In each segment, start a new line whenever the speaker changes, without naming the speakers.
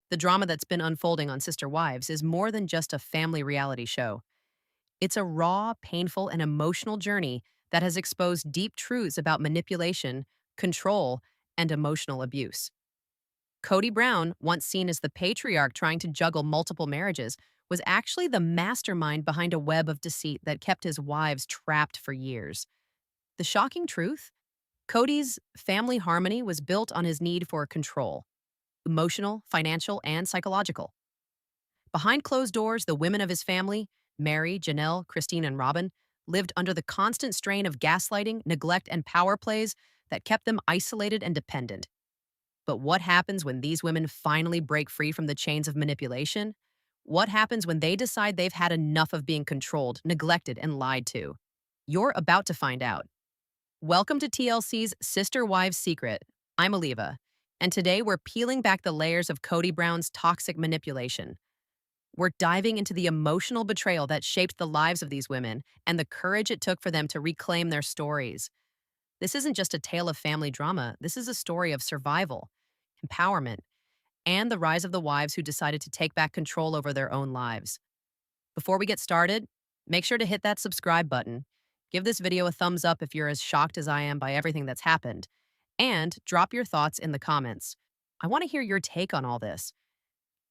The drama that's been unfolding on Sister Wives is more than just a family reality show. It's a raw, painful, and emotional journey that has exposed deep truths about manipulation, control, and emotional abuse. Cody Brown, once seen as the patriarch trying to juggle multiple marriages, was actually the mastermind behind a web of deceit that kept his wives trapped for years. The shocking truth? Cody's family harmony was built on his need for control, emotional, financial, and psychological. Behind closed doors, the women of his family, Mary, Janelle, Christine, and Robin, lived under the constant strain of gaslighting, neglect, and power plays that kept them isolated and dependent. But what happens when these women finally break free from the chains of manipulation? What happens when they decide they've had enough of being controlled, neglected, and lied to? You're about to find out. Welcome to TLC's Sister Wives Secret. I'm Aliva, and today we're peeling back the layers of Cody Brown's toxic manipulation. We're diving into the emotional betrayal that shaped the lives of these women and the courage it took for them to reclaim their stories. This isn't just a tale of family drama, this is a story of survival, empowerment, and the rise of the wives who decided to take back control over their own lives. Before we get started, make sure to hit that subscribe button. Give this video a thumbs up if you're as shocked as I am by everything that's happened. And drop your thoughts in the comments. I want to hear your take on all this.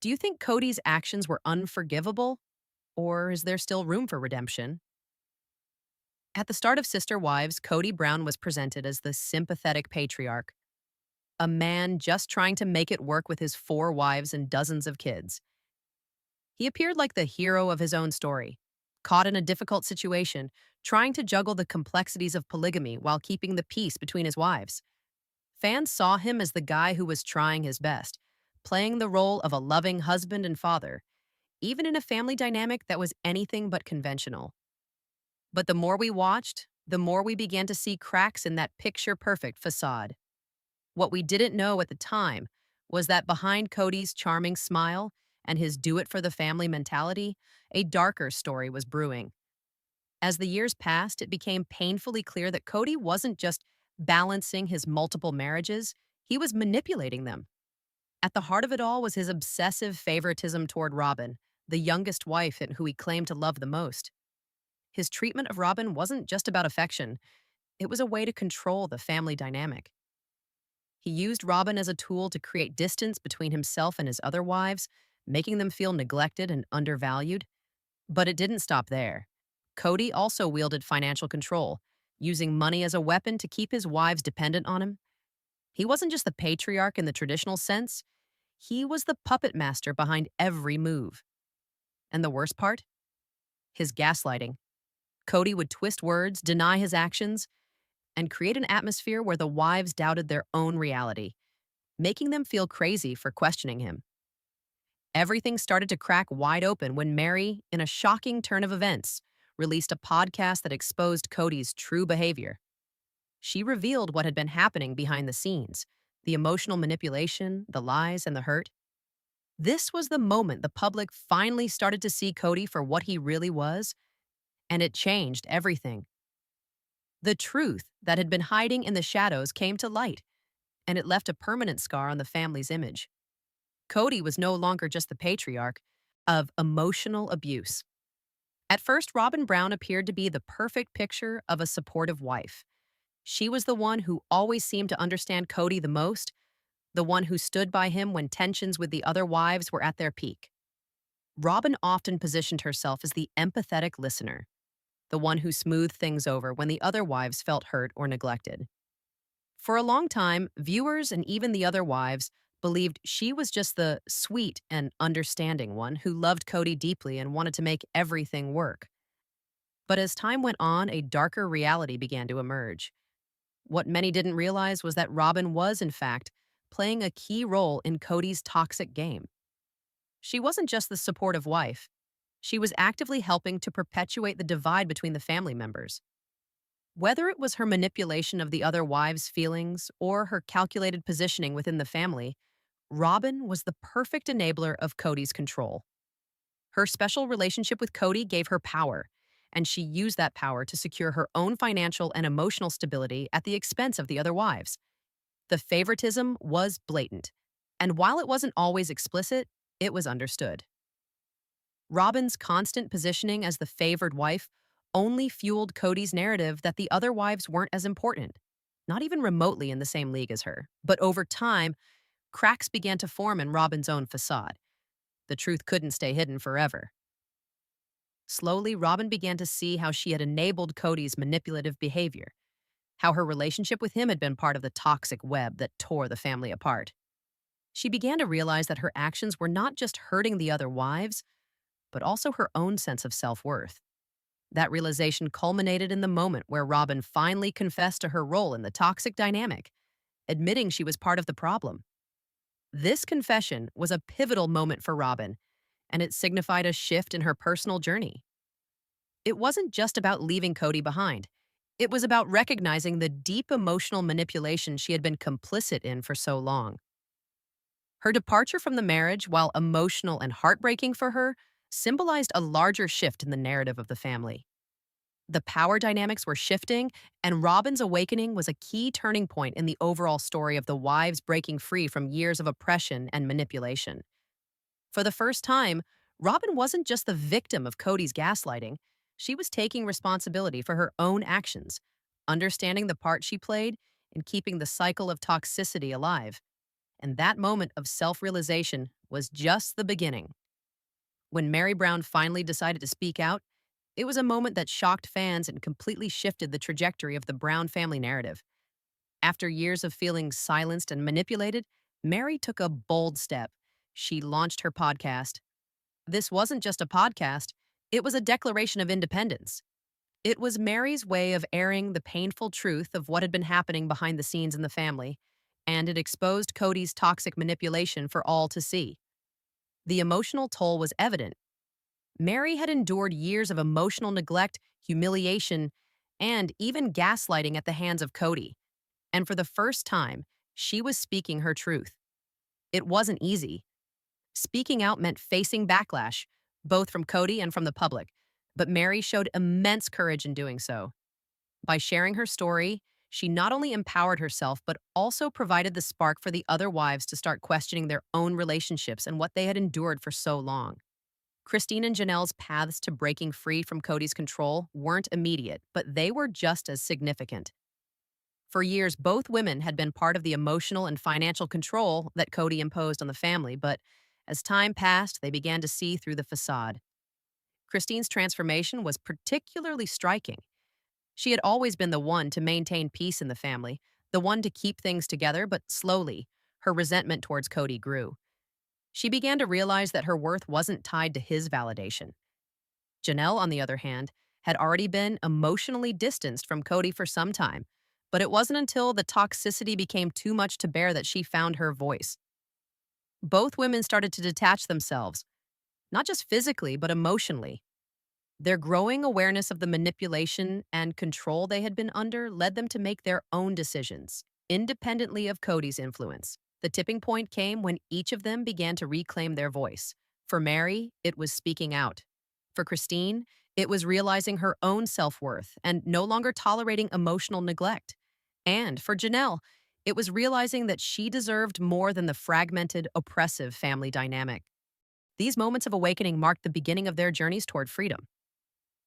Do you think Cody's actions were unforgivable? Or is there still room for redemption? At the start of Sister Wives, Cody Brown was presented as the sympathetic patriarch, a man just trying to make it work with his 4 wives and dozens of kids. He appeared like the hero of his own story, caught in a difficult situation, trying to juggle the complexities of polygamy while keeping the peace between his wives. Fans saw him as the guy who was trying his best, playing the role of a loving husband and father, even in a family dynamic that was anything but conventional. But the more we watched, the more we began to see cracks in that picture-perfect facade. What we didn't know at the time was that behind Cody's charming smile and his do-it-for-the-family mentality, a darker story was brewing. As the years passed, it became painfully clear that Cody wasn't just balancing his multiple marriages, he was manipulating them. At the heart of it all was his obsessive favoritism toward Robin, the youngest wife and who he claimed to love the most. His treatment of Robin wasn't just about affection, it was a way to control the family dynamic. He used Robin as a tool to create distance between himself and his other wives, making them feel neglected and undervalued. But it didn't stop there. Cody also wielded financial control, using money as a weapon to keep his wives dependent on him. He wasn't just the patriarch in the traditional sense, he was the puppet master behind every move. And the worst part? His gaslighting. Cody would twist words, deny his actions, and create an atmosphere where the wives doubted their own reality, making them feel crazy for questioning him. Everything started to crack wide open when Mary, in a shocking turn of events, released a podcast that exposed Cody's true behavior. She revealed what had been happening behind the scenes, the emotional manipulation, the lies, and the hurt. This was the moment the public finally started to see Cody for what he really was, and it changed everything. The truth that had been hiding in the shadows came to light, and it left a permanent scar on the family's image. Cody was no longer just the patriarch of emotional abuse. At first, Robin Brown appeared to be the perfect picture of a supportive wife. She was the one who always seemed to understand Cody the most, the one who stood by him when tensions with the other wives were at their peak. Robin often positioned herself as the empathetic listener, the one who smoothed things over when the other wives felt hurt or neglected. For a long time, viewers and even the other wives believed she was just the sweet and understanding one who loved Cody deeply and wanted to make everything work. But as time went on, a darker reality began to emerge. What many didn't realize was that Robin was, in fact, playing a key role in Cody's toxic game. She wasn't just the supportive wife. She was actively helping to perpetuate the divide between the family members. Whether it was her manipulation of the other wives' feelings or her calculated positioning within the family, Robin was the perfect enabler of Cody's control. Her special relationship with Cody gave her power, and she used that power to secure her own financial and emotional stability at the expense of the other wives. The favoritism was blatant. And while it wasn't always explicit, it was understood. Robin's constant positioning as the favored wife only fueled Cody's narrative that the other wives weren't as important, not even remotely in the same league as her. But over time, cracks began to form in Robin's own facade. The truth couldn't stay hidden forever. Slowly, Robin began to see how she had enabled Cody's manipulative behavior, how her relationship with him had been part of the toxic web that tore the family apart. She began to realize that her actions were not just hurting the other wives, but also her own sense of self-worth. That realization culminated in the moment where Robin finally confessed to her role in the toxic dynamic, admitting she was part of the problem. This confession was a pivotal moment for Robin, and it signified a shift in her personal journey. It wasn't just about leaving Cody behind. It was about recognizing the deep emotional manipulation she had been complicit in for so long. Her departure from the marriage, while emotional and heartbreaking for her, symbolized a larger shift in the narrative of the family. The power dynamics were shifting, and Robin's awakening was a key turning point in the overall story of the wives breaking free from years of oppression and manipulation. For the first time, Robin wasn't just the victim of Cody's gaslighting. She was taking responsibility for her own actions, understanding the part she played in keeping the cycle of toxicity alive. And that moment of self-realization was just the beginning. When Mary Brown finally decided to speak out, it was a moment that shocked fans and completely shifted the trajectory of the Brown family narrative. After years of feeling silenced and manipulated, Mary took a bold step. She launched her podcast. This wasn't just a podcast, it was a declaration of independence. It was Mary's way of airing the painful truth of what had been happening behind the scenes in the family, and it exposed Cody's toxic manipulation for all to see. The emotional toll was evident. Mary had endured years of emotional neglect, humiliation, and even gaslighting at the hands of Cody. And for the first time, she was speaking her truth. It wasn't easy. Speaking out meant facing backlash, both from Cody and from the public, but Mary showed immense courage in doing so. By sharing her story, she not only empowered herself, but also provided the spark for the other wives to start questioning their own relationships and what they had endured for so long. Christine and Janelle's paths to breaking free from Cody's control weren't immediate, but they were just as significant. For years, both women had been part of the emotional and financial control that Cody imposed on the family, but as time passed, they began to see through the facade. Christine's transformation was particularly striking. She had always been the one to maintain peace in the family, the one to keep things together, but slowly, her resentment towards Cody grew. She began to realize that her worth wasn't tied to his validation. Janelle, on the other hand, had already been emotionally distanced from Cody for some time, but it wasn't until the toxicity became too much to bear that she found her voice. Both women started to detach themselves, not just physically, but emotionally. Their growing awareness of the manipulation and control they had been under led them to make their own decisions, independently of Cody's influence. The tipping point came when each of them began to reclaim their voice. For Mary, it was speaking out. For Christine, it was realizing her own self-worth and no longer tolerating emotional neglect. And for Janelle, it was realizing that she deserved more than the fragmented, oppressive family dynamic. These moments of awakening marked the beginning of their journeys toward freedom.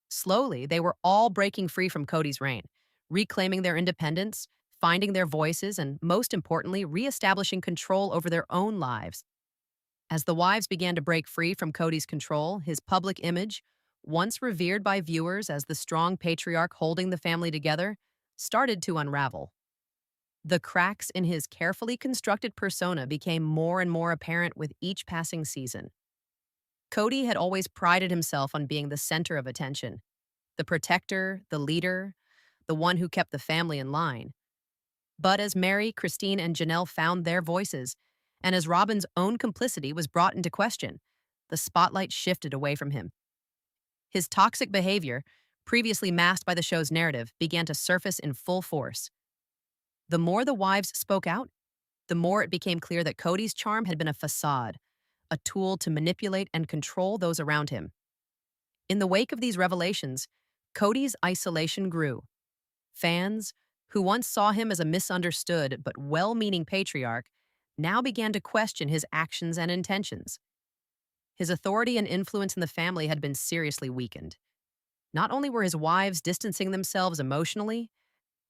Slowly, they were all breaking free from Cody's reign, reclaiming their independence, finding their voices, and most importantly, reestablishing control over their own lives. As the wives began to break free from Cody's control, his public image, once revered by viewers as the strong patriarch holding the family together, started to unravel. The cracks in his carefully constructed persona became more and more apparent with each passing season. Cody had always prided himself on being the center of attention, the protector, the leader, the one who kept the family in line. But as Mary, Christine, and Janelle found their voices, and as Robin's own complicity was brought into question, the spotlight shifted away from him. His toxic behavior, previously masked by the show's narrative, began to surface in full force. The more the wives spoke out, the more it became clear that Cody's charm had been a facade, a tool to manipulate and control those around him. In the wake of these revelations, Cody's isolation grew. Fans, who once saw him as a misunderstood but well-meaning patriarch, now began to question his actions and intentions. His authority and influence in the family had been seriously weakened. Not only were his wives distancing themselves emotionally,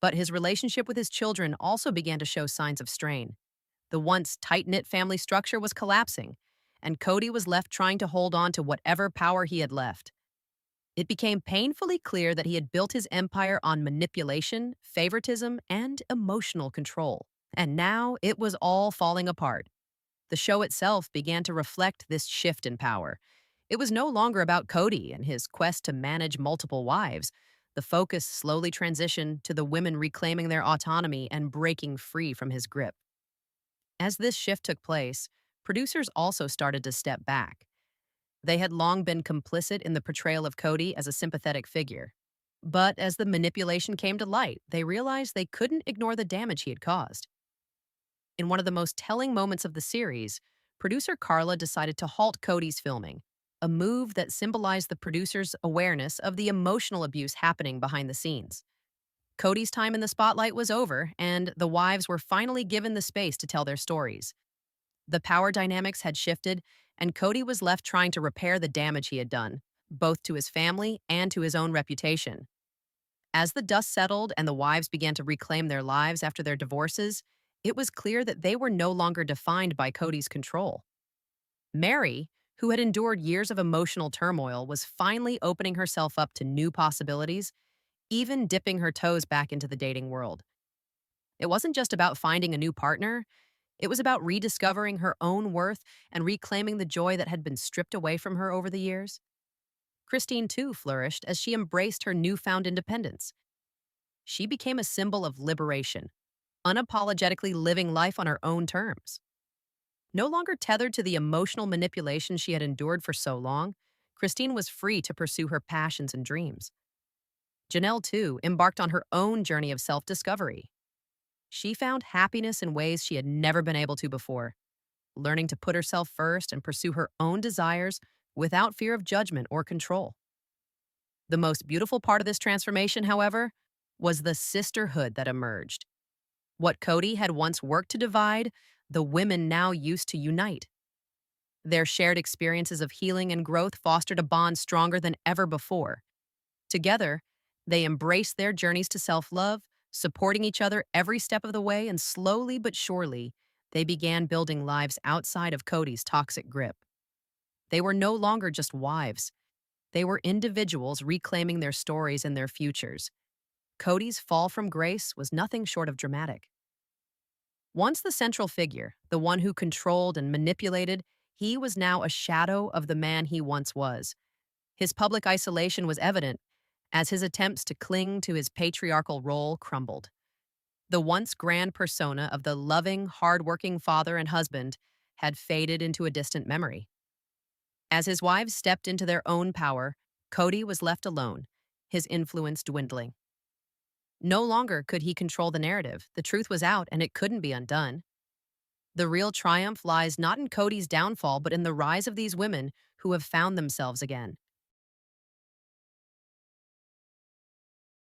but his relationship with his children also began to show signs of strain. The once tight knit family structure was collapsing, and Cody was left trying to hold on to whatever power he had left. It became painfully clear that he had built his empire on manipulation, favoritism, and emotional control. And now it was all falling apart. The show itself began to reflect this shift in power. It was no longer about Cody and his quest to manage multiple wives. The focus slowly transitioned to the women reclaiming their autonomy and breaking free from his grip. As this shift took place, producers also started to step back. They had long been complicit in the portrayal of Cody as a sympathetic figure. But as the manipulation came to light, they realized they couldn't ignore the damage he had caused. In one of the most telling moments of the series, producer Carla decided to halt Cody's filming, a move that symbolized the producer's awareness of the emotional abuse happening behind the scenes. Cody's time in the spotlight was over, and the wives were finally given the space to tell their stories. The power dynamics had shifted, and Cody was left trying to repair the damage he had done, both to his family and to his own reputation. As the dust settled and the wives began to reclaim their lives after their divorces, it was clear that they were no longer defined by Cody's control. Mary, who had endured years of emotional turmoil, was finally opening herself up to new possibilities, even dipping her toes back into the dating world. It wasn't just about finding a new partner, it was about rediscovering her own worth and reclaiming the joy that had been stripped away from her over the years. Christine, too, flourished as she embraced her newfound independence. She became a symbol of liberation, unapologetically living life on her own terms. No longer tethered to the emotional manipulation she had endured for so long, Christine was free to pursue her passions and dreams. Janelle, too, embarked on her own journey of self-discovery. She found happiness in ways she had never been able to before, learning to put herself first and pursue her own desires without fear of judgment or control. The most beautiful part of this transformation, however, was the sisterhood that emerged. What Cody had once worked to divide, the women now used to unite. Their shared experiences of healing and growth fostered a bond stronger than ever before. Together, they embraced their journeys to self-love, supporting each other every step of the way, and slowly but surely, they began building lives outside of Cody's toxic grip. They were no longer just wives. They were individuals reclaiming their stories and their futures. Cody's fall from grace was nothing short of dramatic. Once the central figure, the one who controlled and manipulated, he was now a shadow of the man he once was. His public isolation was evident as his attempts to cling to his patriarchal role crumbled. The once grand persona of the loving, hard-working father and husband had faded into a distant memory. As his wives stepped into their own power, Cody was left alone, his influence dwindling. No longer could he control the narrative. The truth was out, and it couldn't be undone. The real triumph lies not in Cody's downfall, but in the rise of these women who have found themselves again.